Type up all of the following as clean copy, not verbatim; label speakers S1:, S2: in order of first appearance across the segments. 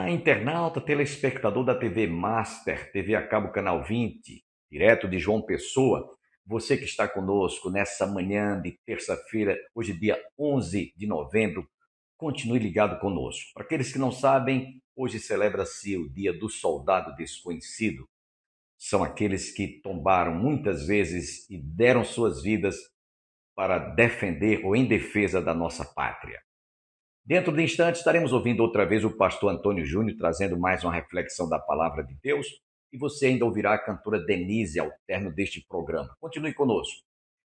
S1: Olá, internauta, telespectador da TV Master, TV a cabo canal 20, direto de João Pessoa. Você que está conosco nessa manhã de terça-feira, hoje dia 11 de novembro, continue ligado conosco. Para aqueles que não sabem, hoje celebra-se o Dia do Soldado Desconhecido. São aqueles que tombaram muitas vezes e deram suas vidas para defender ou em defesa da nossa pátria. Dentro de instantes estaremos ouvindo outra vez o pastor Antônio Júnior trazendo mais uma reflexão da palavra de Deus e você ainda ouvirá a cantora Denise ao término deste programa. Continue conosco.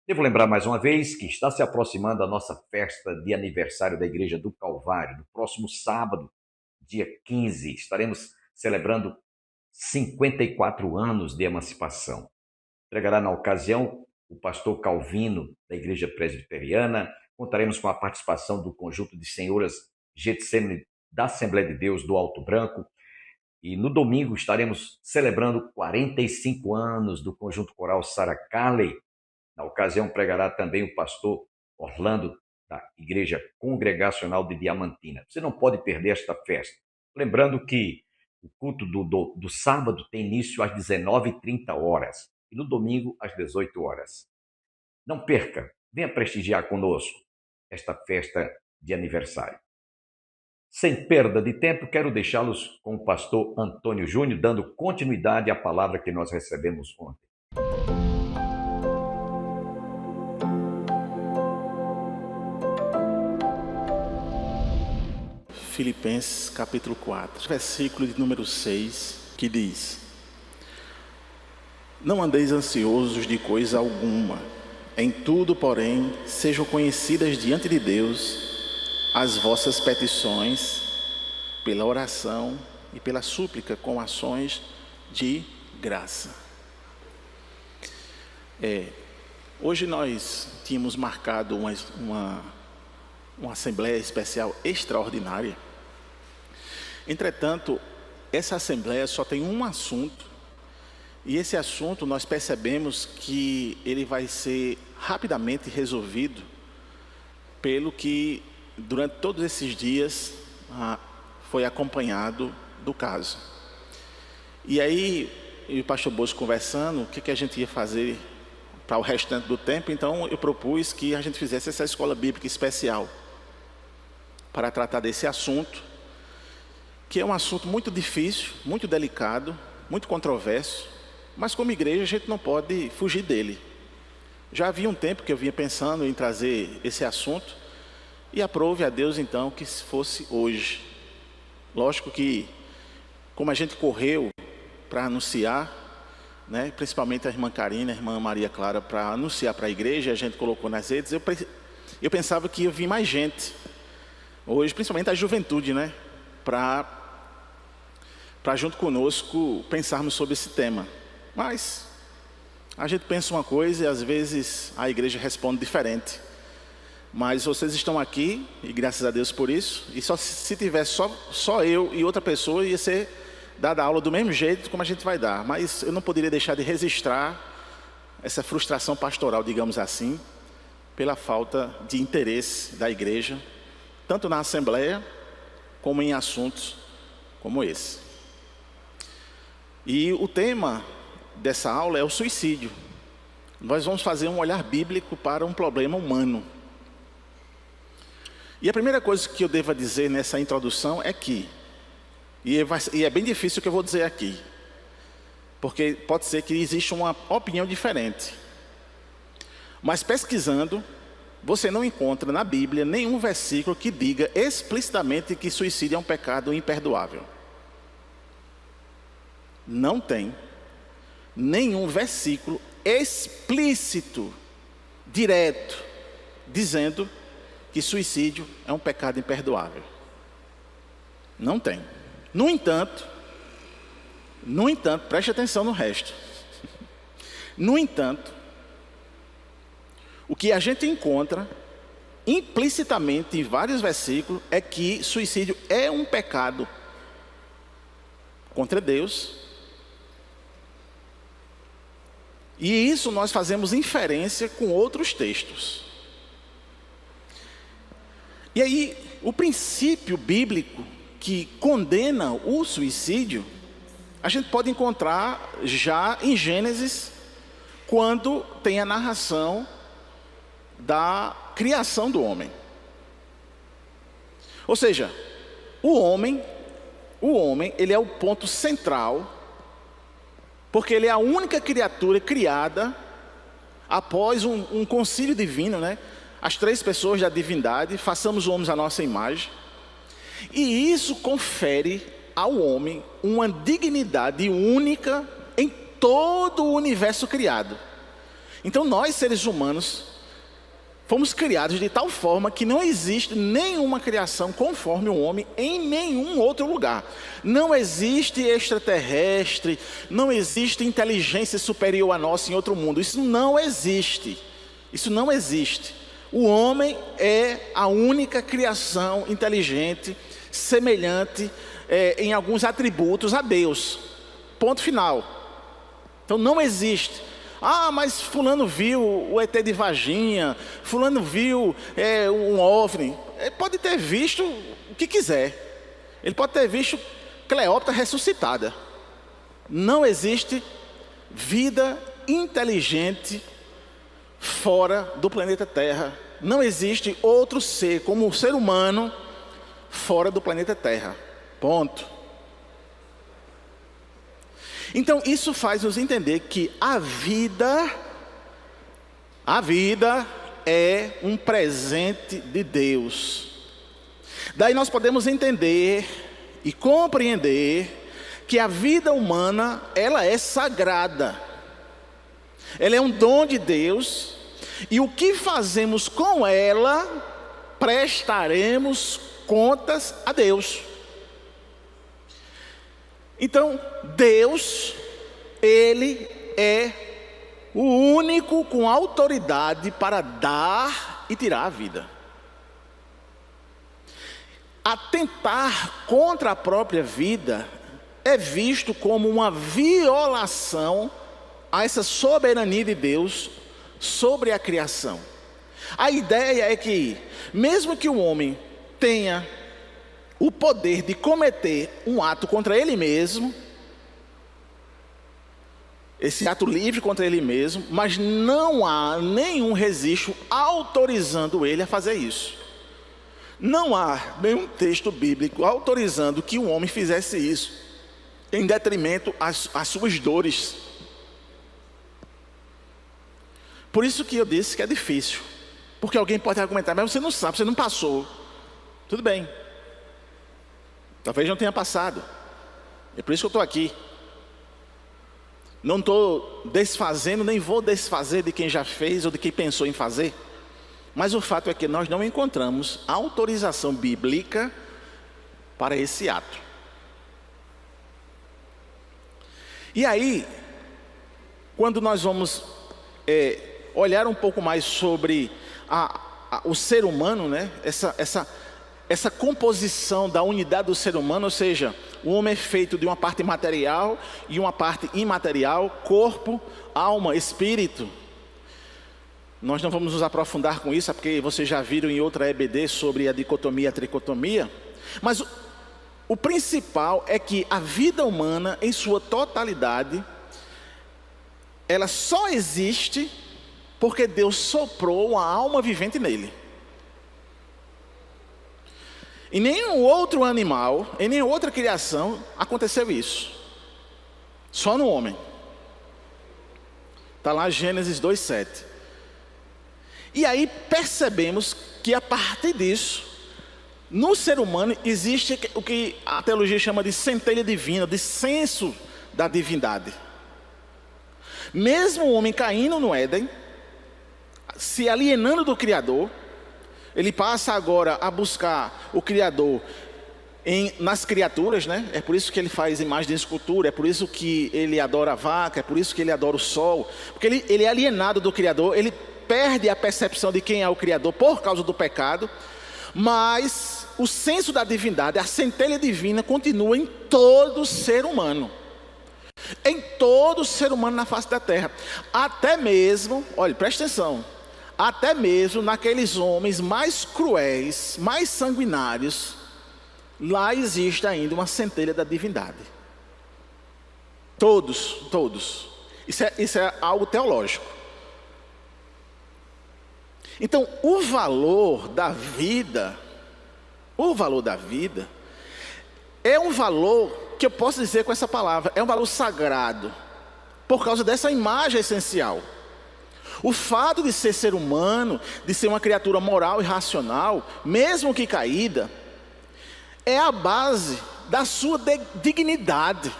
S1: Devo lembrar mais uma vez que está se aproximando a nossa festa de aniversário da Igreja do Calvário. No próximo sábado, dia 15, estaremos celebrando 54 anos de emancipação. Pregará na ocasião o pastor Calvino, da Igreja Presbiteriana. Contaremos com a participação do conjunto de senhoras Getsemane da Assembleia de Deus do Alto Branco. E no domingo estaremos celebrando 45 anos do conjunto coral Sarah Carley. Na ocasião pregará também o pastor Orlando, da Igreja Congregacional de Diamantina. Você não pode perder esta festa. Lembrando que o culto do sábado tem início às 19h30 e no domingo às 18 horas. Não perca, venha prestigiar conosco esta festa de aniversário. Sem perda de tempo, quero deixá-los com o pastor Antônio Júnior, dando continuidade à palavra que nós recebemos ontem.
S2: Filipenses capítulo 4, versículo de número 6, que diz: Não andeis ansiosos de coisa alguma, em tudo, porém, sejam conhecidas diante de Deus as vossas petições, pela oração e pela súplica, com ações de graça. Hoje nós tínhamos marcado uma assembleia especial extraordinária. Entretanto, essa assembleia só tem um assunto, e esse assunto nós percebemos que ele vai ser rapidamente resolvido pelo que durante todos esses dias foi acompanhado do caso. E aí, eu e o pastor Bosco conversando, o que a gente ia fazer para o restante do tempo. Então eu propus que a gente fizesse essa escola bíblica especial para tratar desse assunto, que é um assunto muito difícil, muito delicado, muito controverso, mas como igreja a gente não pode fugir dele. Já havia um tempo que eu vinha pensando em trazer esse assunto, e aprove a Deus então que fosse hoje. Lógico que, como a gente correu para anunciar, né, principalmente a irmã Karina, a irmã Maria Clara, para anunciar para a igreja, a gente colocou nas redes, eu pensava que ia vir mais gente hoje, principalmente a juventude, né, para junto conosco pensarmos sobre esse tema. Mas a gente pensa uma coisa e às vezes a igreja responde diferente. Mas vocês estão aqui, e graças a Deus por isso, e se tivesse só eu e outra pessoa, ia ser dada a aula do mesmo jeito como a gente vai dar. Mas eu não poderia deixar de registrar essa frustração pastoral, digamos assim, pela falta de interesse da igreja, tanto na assembleia, como em assuntos como esse. E o tema dessa aula é o suicídio. Nós vamos fazer um olhar bíblico para um problema humano. E a primeira coisa que eu devo dizer nessa introdução é que, e é bem difícil o que eu vou dizer aqui, porque pode ser que exista uma opinião diferente. Mas pesquisando, você não encontra na Bíblia nenhum versículo que diga explicitamente que suicídio é um pecado imperdoável. Não tem nenhum versículo explícito, direto, dizendo que suicídio é um pecado imperdoável. Não tem. No entanto, preste atenção no resto. No entanto, o que a gente encontra implicitamente em vários versículos é que suicídio é um pecado contra Deus. E isso nós fazemos inferência com outros textos. E aí, o princípio bíblico que condena o suicídio, a gente pode encontrar já em Gênesis, quando tem a narração da criação do homem. Ou seja, o homem, ele é o ponto central, porque ele é a única criatura criada após um concílio divino, né? As 3 pessoas da divindade, façamos o homem à nossa imagem. E isso confere ao homem uma dignidade única em todo o universo criado. Então nós, seres humanos, fomos criados de tal forma que não existe nenhuma criação conforme o homem em nenhum outro lugar. Não existe extraterrestre, não existe inteligência superior a nossa em outro mundo. Isso não existe. Isso não existe. O homem é a única criação inteligente, semelhante em alguns atributos a Deus. Ponto final. Então não existe. Ah, mas fulano viu o ET de Varginha, fulano viu um OVNI. Ele pode ter visto o que quiser. Ele pode ter visto Cleópatra ressuscitada. Não existe vida inteligente fora do planeta Terra. Não existe outro ser como o ser humano fora do planeta Terra. Ponto. Então isso faz nos entender que a vida é um presente de Deus. Daí nós podemos entender e compreender que a vida humana, ela é sagrada. Ela é um dom de Deus, e o que fazemos com ela, prestaremos contas a Deus. Então, Deus, Ele é o único com autoridade para dar e tirar a vida. Atentar contra a própria vida é visto como uma violação a essa soberania de Deus sobre a criação. A ideia é que, mesmo que o homem tenha o poder de cometer um ato contra ele mesmo, esse ato livre contra ele mesmo, mas não há nenhum registro autorizando ele a fazer isso. Não há nenhum texto bíblico autorizando que um homem fizesse isso, em detrimento às suas dores. Por isso que eu disse que é difícil, porque alguém pode argumentar, mas você não sabe, você não passou. Tudo bem, talvez não tenha passado, é por isso que eu estou aqui. Não estou desfazendo, nem vou desfazer de quem já fez ou de quem pensou em fazer. Mas o fato é que nós não encontramos autorização bíblica para esse ato. E aí, quando nós vamos olhar um pouco mais sobre o ser humano, né? Essa composição da unidade do ser humano, ou seja, o homem é feito de uma parte material e uma parte imaterial, corpo, alma, espírito. Nós não vamos nos aprofundar com isso, porque vocês já viram em outra EBD sobre a dicotomia e a tricotomia. Mas o principal é que a vida humana, em sua totalidade, ela só existe porque Deus soprou uma alma vivente nele. Em nenhum outro animal, em nenhuma outra criação, aconteceu isso. Só no homem. Está lá Gênesis 2:7. E aí percebemos que a partir disso, no ser humano existe o que a teologia chama de centelha divina, de senso da divindade. Mesmo o homem caindo no Éden, se alienando do Criador, ele passa agora a buscar o Criador nas criaturas, né? É por isso que ele faz imagem de escultura, é por isso que ele adora a vaca, é por isso que ele adora o sol, porque ele é alienado do Criador, ele perde a percepção de quem é o Criador por causa do pecado, mas o senso da divindade, a centelha divina continua em todo ser humano. Em todo ser humano na face da terra. Até mesmo, olha, presta atenção, até mesmo naqueles homens mais cruéis, mais sanguinários, lá existe ainda uma centelha da divindade. Todos. Isso é algo teológico. Então, o valor da vida é um valor que eu posso dizer com essa palavra, é um valor sagrado, por causa dessa imagem essencial. O fato de ser humano, de ser uma criatura moral e racional, mesmo que caída, é a base da sua dignidade.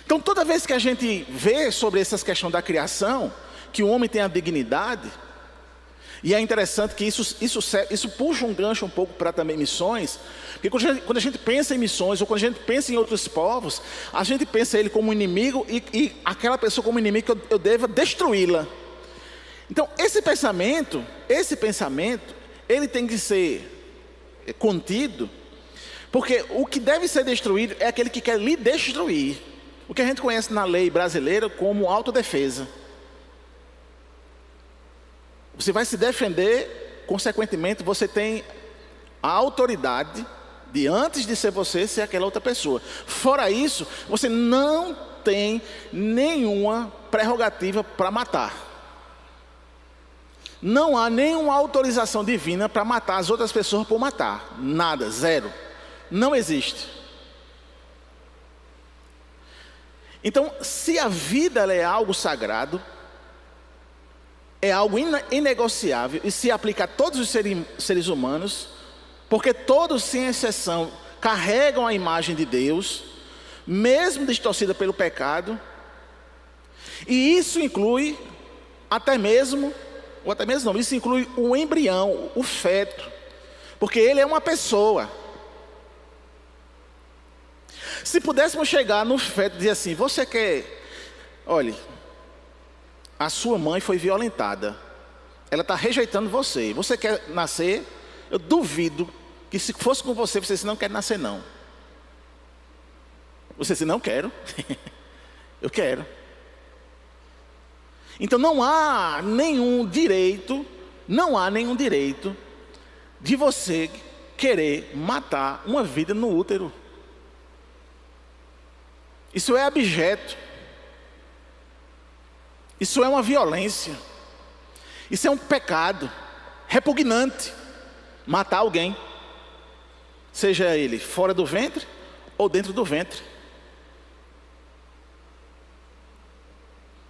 S2: Então, toda vez que a gente vê sobre essas questões da criação, que o homem tem a dignidade, e é interessante que isso puxa um gancho um pouco para também missões, porque quando a gente pensa em missões, ou quando a gente pensa em outros povos, a gente pensa ele como inimigo e aquela pessoa como inimigo que eu deva destruí-la. Então, esse pensamento, ele tem que ser contido, porque o que deve ser destruído é aquele que quer lhe destruir. O que a gente conhece na lei brasileira como autodefesa. Você vai se defender, consequentemente você tem a autoridade de, antes de ser você, ser aquela outra pessoa. Fora isso, você não tem nenhuma prerrogativa para matar. Não há nenhuma autorização divina para matar as outras pessoas por matar. Nada, zero. Não existe. Então, se a vida ela é algo sagrado, é algo inegociável e se aplica a todos os seres humanos, porque todos, sem exceção, carregam a imagem de Deus, mesmo distorcida pelo pecado, e isso inclui isso inclui o embrião, o feto, porque ele é uma pessoa. Se pudéssemos chegar no feto e dizer assim, olhe, a sua mãe foi violentada, ela está rejeitando você quer nascer? Eu duvido que se fosse com você disse, não quer nascer não. Você disse, não quero. Eu quero. Então não há nenhum direito de você querer matar uma vida no útero. Isso é abjeto. Isso é uma violência. Isso é um pecado repugnante. Matar alguém, seja ele fora do ventre ou dentro do ventre.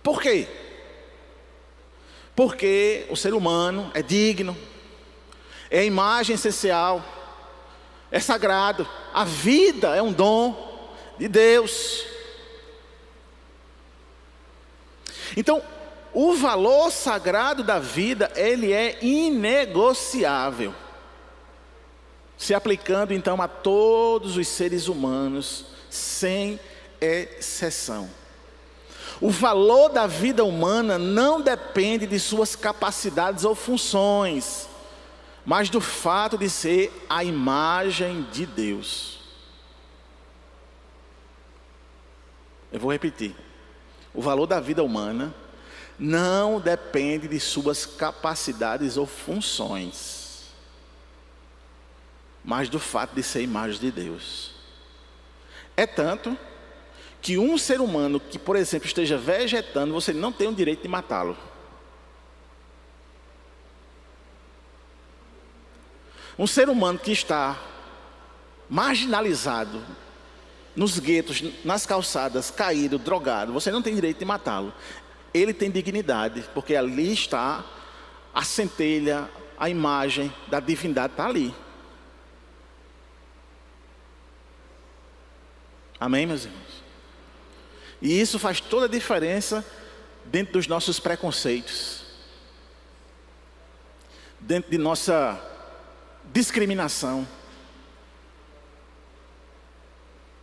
S2: Por quê? Porque o ser humano é digno, é a imagem essencial, é sagrado. A vida é um dom de Deus. Então, o valor sagrado da vida, ele é inegociável, se aplicando então a todos os seres humanos, sem exceção. O valor da vida humana não depende de suas capacidades ou funções, mas do fato de ser a imagem de Deus. Eu vou repetir. O valor da vida humana não depende de suas capacidades ou funções, mas do fato de ser imagem de Deus. É tanto que um ser humano que, por exemplo, esteja vegetando, você não tem o direito de matá-lo. Um ser humano que está marginalizado, nos guetos, nas calçadas, caído, drogado, você não tem direito de matá-lo. Ele tem dignidade, porque ali está a centelha, a imagem da divindade está ali. Amém, meus irmãos? E isso faz toda a diferença dentro dos nossos preconceitos, dentro de nossa discriminação.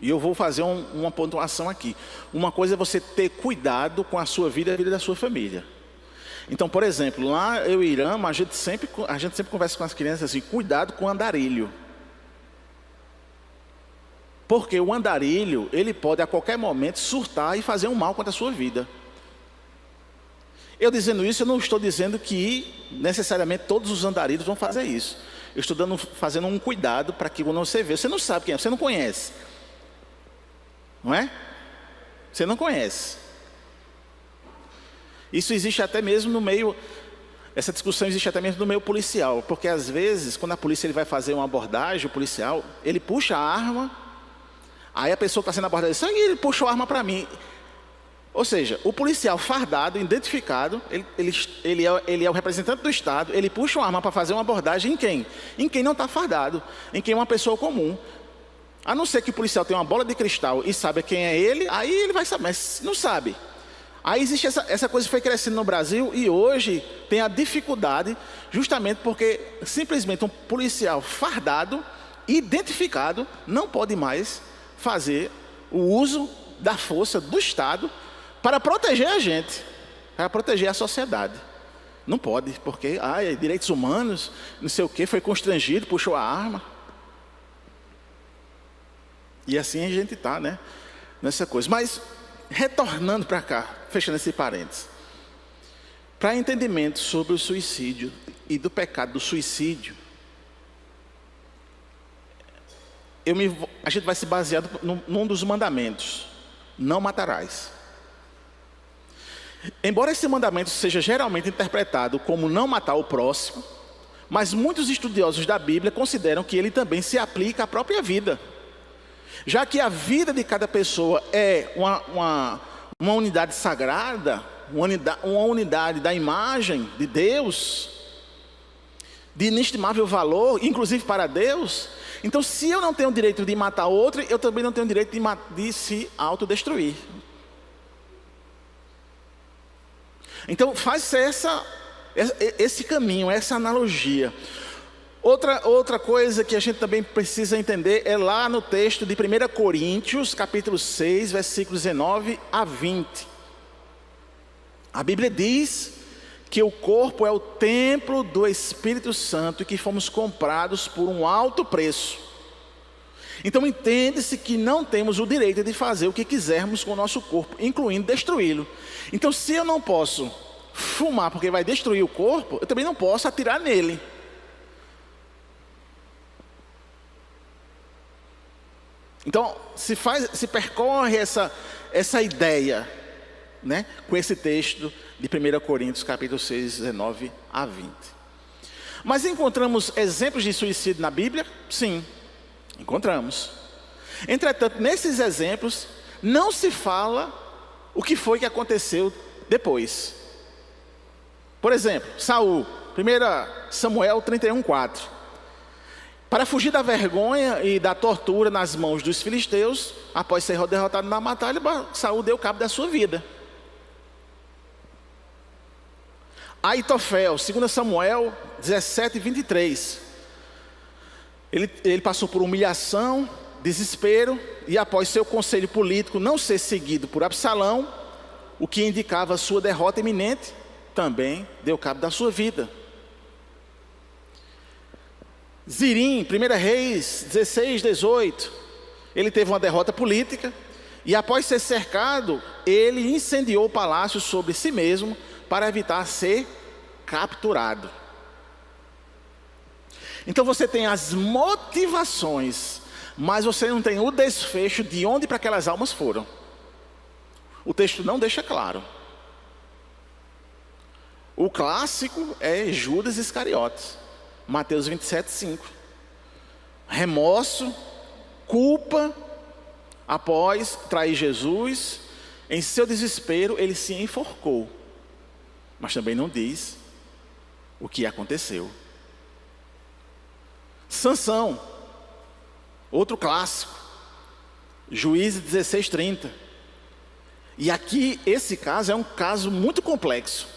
S2: E eu vou fazer uma pontuação aqui. Uma coisa é você ter cuidado com a sua vida e a vida da sua família. Então, por exemplo, lá eu e Irã, a gente sempre conversa com as crianças assim, cuidado com o andarilho. Porque o andarilho, ele pode a qualquer momento surtar e fazer um mal contra a sua vida. Eu dizendo isso, eu não estou dizendo que necessariamente todos os andarilhos vão fazer isso. Eu estou fazendo um cuidado para que quando você vê, você não sabe quem é, você não conhece. Não é? Você não conhece. Isso existe até mesmo no meio, essa discussão existe até mesmo no meio policial, porque às vezes, quando a polícia ele vai fazer uma abordagem, o policial, ele puxa a arma, aí a pessoa que está sendo abordada diz, ele puxou a arma para mim. Ou seja, o policial fardado, identificado, ele é o representante do Estado, ele puxa uma arma para fazer uma abordagem em quem? Em quem não está fardado, em quem é uma pessoa comum. A não ser que o policial tenha uma bola de cristal e saiba quem é ele, aí ele vai saber, mas não sabe. Aí existe essa coisa que foi crescendo no Brasil e hoje tem a dificuldade justamente porque simplesmente um policial fardado, identificado, não pode mais fazer o uso da força do Estado para proteger a gente, para proteger a sociedade. Não pode, porque direitos humanos, não sei o que, foi constrangido, puxou a arma. E assim a gente está, né? Nessa coisa. Mas, retornando para cá, fechando esse parênteses. Para entendimento sobre o suicídio e do pecado do suicídio, a gente vai se basear num dos mandamentos. Não matarás. Embora esse mandamento seja geralmente interpretado como não matar o próximo, mas muitos estudiosos da Bíblia consideram que ele também se aplica à própria vida. Já que a vida de cada pessoa é uma unidade sagrada, uma unidade da imagem de Deus, de inestimável valor, inclusive para Deus. Então, se eu não tenho o direito de matar outro, eu também não tenho o direito de se autodestruir. Então, faz esse caminho, essa analogia. Outra coisa que a gente também precisa entender é lá no texto de 1 Coríntios, capítulo 6, versículos 19 a 20. A Bíblia diz que o corpo é o templo do Espírito Santo e que fomos comprados por um alto preço. Então entende-se que não temos o direito de fazer o que quisermos com o nosso corpo, incluindo destruí-lo. Então se eu não posso fumar porque vai destruir o corpo, eu também não posso atirar nele. Então se percorre essa ideia, né, com esse texto de 1 Coríntios capítulo 6, 19 a 20. Mas encontramos exemplos de suicídio na Bíblia? Sim, encontramos. Entretanto, nesses exemplos não se fala o que foi que aconteceu depois. Por exemplo, Saul, 1 Samuel 31:4. Para fugir da vergonha e da tortura nas mãos dos filisteus, após ser derrotado na batalha, Saul deu cabo da sua vida. Aitofel, 2 Samuel 17:23. Ele passou por humilhação, desespero, e após seu conselho político não ser seguido por Absalão, o que indicava sua derrota iminente, também deu cabo da sua vida. Zirim, 1 Reis 16:18. Ele teve uma derrota política, e após ser cercado, ele incendiou o palácio sobre si mesmo, para evitar ser capturado. Então você tem as motivações, mas você não tem o desfecho de onde para aquelas almas foram. O texto não deixa claro. O clássico é Judas Iscariotes, Mateus 27:5. Remorso, culpa, após trair Jesus, em seu desespero ele se enforcou. Mas também não diz o que aconteceu. Sansão, outro clássico, Juízes 16:30. E aqui esse caso é um caso muito complexo.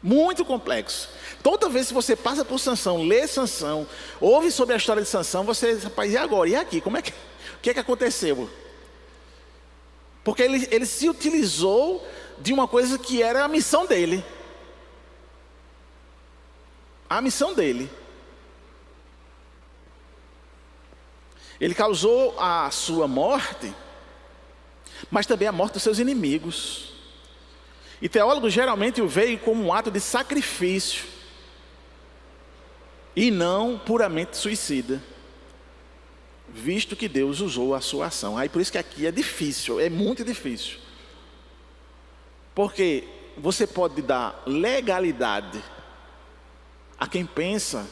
S2: Muito complexo. Toda vez que você passa por Sansão, lê Sansão, ouve sobre a história de Sansão, você, rapaz, e agora? E aqui? O que é que aconteceu? Porque ele se utilizou de uma coisa que era a missão dele. A missão dele. Ele causou a sua morte, mas também a morte dos seus inimigos. E teólogos geralmente o veem como um ato de sacrifício. e não puramente suicida, visto que Deus usou a sua ação. Aí por isso que aqui é difícil, é muito difícil. Porque você pode dar legalidade a quem pensa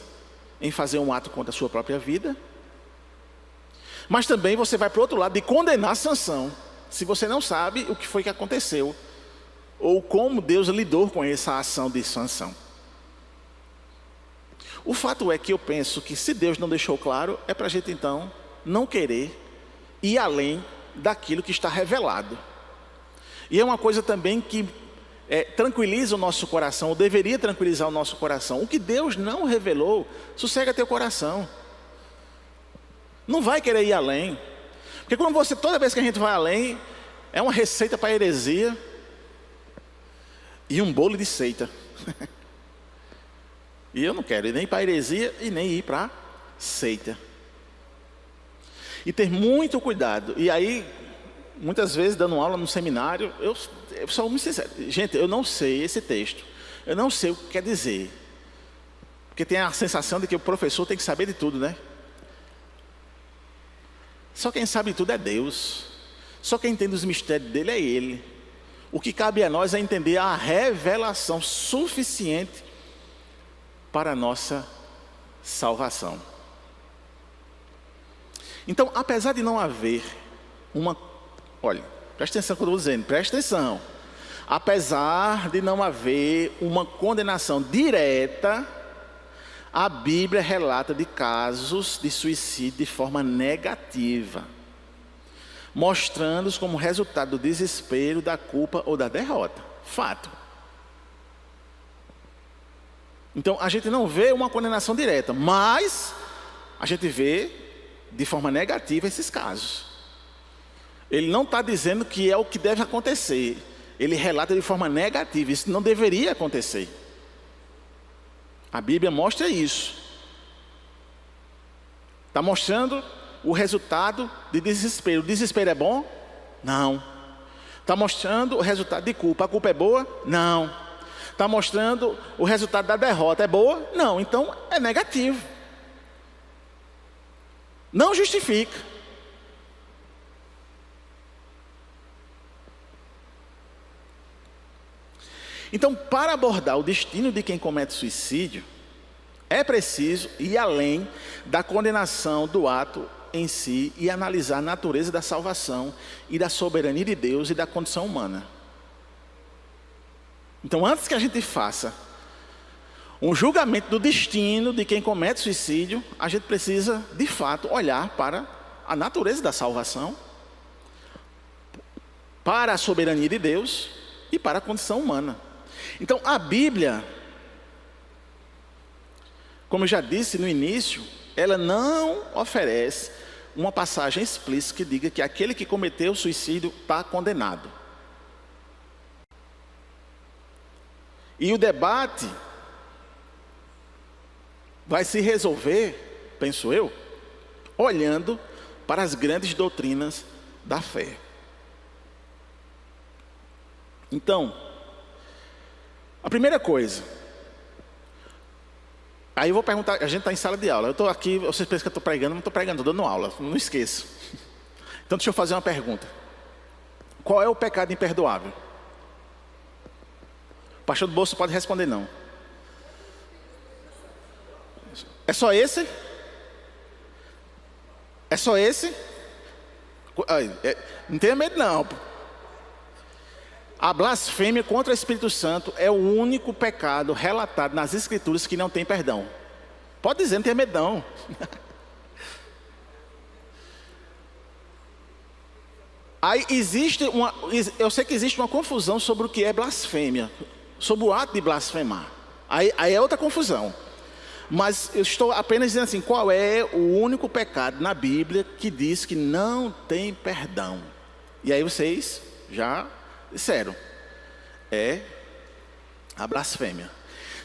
S2: em fazer um ato contra a sua própria vida, mas também você vai para o outro lado de condenar Sansão, se você não sabe o que foi que aconteceu, ou como Deus lidou com essa ação de Sansão. O fato é que eu penso que se Deus não deixou claro, é para a gente então não querer ir além daquilo que está revelado. E é uma coisa também que tranquiliza o nosso coração, ou deveria tranquilizar o nosso coração. O que Deus não revelou, sossega teu coração. Não vai querer ir além. Porque toda vez que a gente vai além, é uma receita para heresia e um bolo de seita. E eu não quero ir nem para heresia e nem ir para seita. E ter muito cuidado. E aí, muitas vezes, dando aula no seminário, eu sou muito sincero. Gente, eu não sei esse texto. Eu não sei o que quer dizer. Porque tem a sensação de que o professor tem que saber de tudo, né? Só quem sabe de tudo é Deus. Só quem entende os mistérios dele é Ele. O que cabe a nós é entender a revelação suficiente para a nossa salvação. Então, apesar de não haver olha, presta atenção no que eu estou dizendo, presta atenção. Apesar de não haver uma condenação direta, a Bíblia relata de casos de suicídio de forma negativa, mostrando-os como resultado do desespero, da culpa ou da derrota. Fato. Então, a gente não vê uma condenação direta, mas a gente vê de forma negativa esses casos. Ele não está dizendo que é o que deve acontecer. Ele relata de forma negativa. Isso não deveria acontecer. A Bíblia mostra isso. Está mostrando o resultado de desespero. O desespero é bom? Não. Está mostrando o resultado de culpa. A culpa é boa? Não. Está mostrando o resultado da derrota. É boa? Não. Então é negativo. Não justifica. Então, para abordar o destino de quem comete suicídio, é preciso ir além da condenação do ato em si e analisar a natureza da salvação e da soberania de Deus e da condição humana. Então, antes que a gente faça um julgamento do destino de quem comete suicídio, a gente precisa, de fato, olhar para a natureza da salvação, para a soberania de Deus e para a condição humana. Então, a Bíblia, como eu já disse no início, ela não oferece uma passagem explícita que diga que aquele que cometeu suicídio está condenado. E o debate vai se resolver, penso eu, olhando para as grandes doutrinas da fé. Então, a primeira coisa, aí eu vou perguntar, a gente está em sala de aula, eu estou aqui, vocês pensam que eu estou pregando, não estou pregando, estou dando aula, não esqueça. Então deixa eu fazer uma pergunta. Qual é o pecado imperdoável? O pastor do bolso pode responder não. É só esse? É só esse? Não tenha medo não. A blasfêmia contra o Espírito Santo é o único pecado relatado nas Escrituras que não tem perdão. Pode dizer, não tenha medo não. Aí eu sei que existe uma confusão sobre o que é blasfêmia, sobre o ato de blasfemar. Aí é outra confusão. Mas eu estou apenas dizendo assim, qual é o único pecado na Bíblia que diz que não tem perdão? E aí vocês já disseram, é a blasfêmia.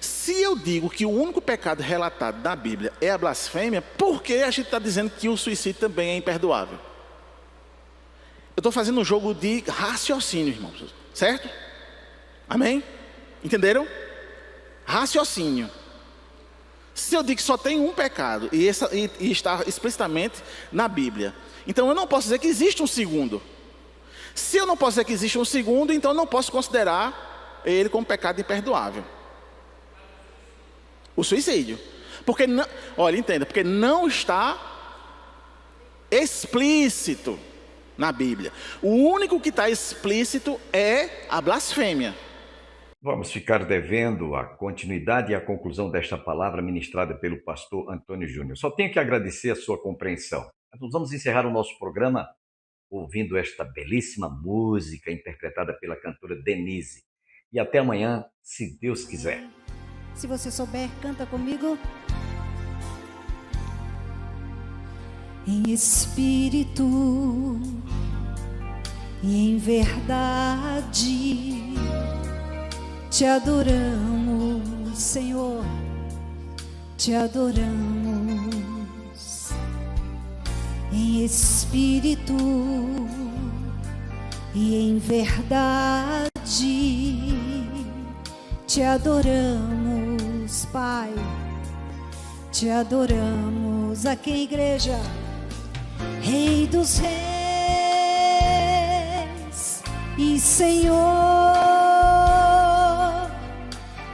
S2: Se eu digo que o único pecado relatado na Bíblia é a blasfêmia, por que a gente está dizendo que o suicídio também é imperdoável? Eu estou fazendo um jogo de raciocínio, irmãos, certo? Amém? Entenderam? Raciocínio. Se eu digo que só tem um pecado, e está explicitamente na Bíblia, então eu não posso dizer que existe um segundo. Se eu não posso dizer que existe um segundo, então eu não posso considerar ele como pecado imperdoável. O suicídio. Porque não, olha, entenda, porque não está explícito na Bíblia. O único que está explícito é a blasfêmia.
S1: Vamos ficar devendo a continuidade e a conclusão desta palavra ministrada pelo pastor Antônio Júnior. Só tenho que agradecer a sua compreensão. Nós vamos encerrar o nosso programa ouvindo esta belíssima música interpretada pela cantora Denise. E até amanhã, se Deus quiser.
S3: Se você souber, canta comigo. Em espírito e em verdade te adoramos, Senhor, te adoramos. Em espírito e em verdade te adoramos, Pai, te adoramos. Aqui, igreja. Rei dos reis e Senhor,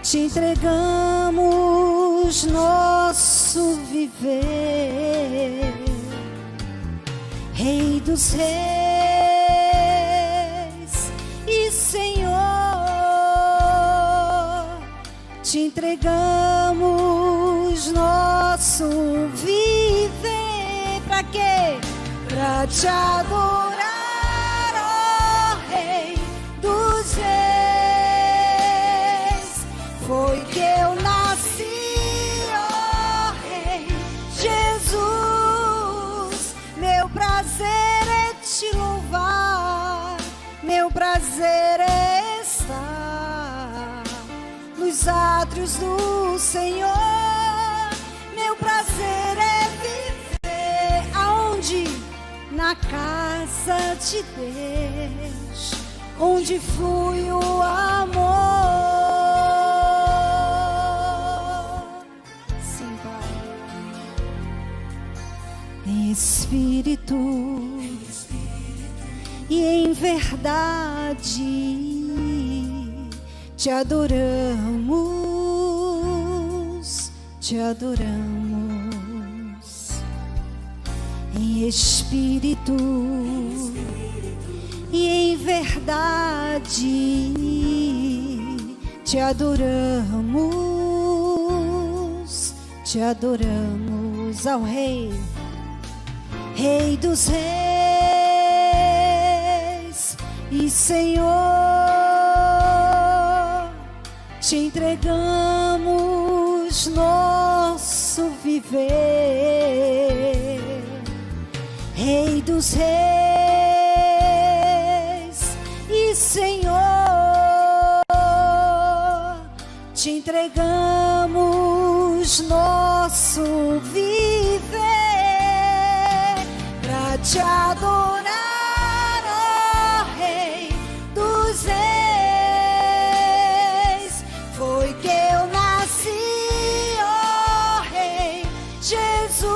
S3: te entregamos nosso viver. Rei dos reis e Senhor, te entregamos nosso viver. Pra quê? Pra te adorar, ó Rei dos reis. Foi que eu nasci, ó Rei Jesus. Meu prazer é te louvar, meu prazer é estar nos átrios do Senhor. Meu prazer é viver aonde? Na casa de Deus, onde flui o amor. Sim, Pai. Em espírito e em verdade te adoramos, te adoramos. Em espírito e em verdade te adoramos, te adoramos ao Rei, Rei dos reis e Senhor, te entregamos nosso viver. Rei dos reis e Senhor, te entregamos nosso viver pra te adorar, ó Rei dos reis. Foi que eu nasci, ó Rei Jesus.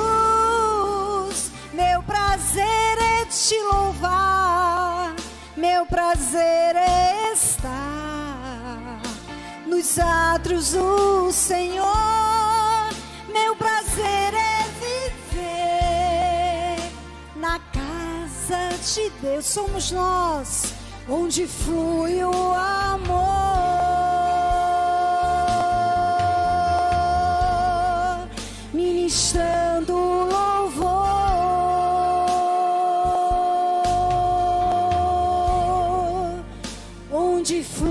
S3: Meu prazer é te louvar, meu prazer é estar nos átrios do Senhor. Meu prazer é viver na casa de Deus. Somos nós, onde flui o amor, ministrando louvor. Onde flui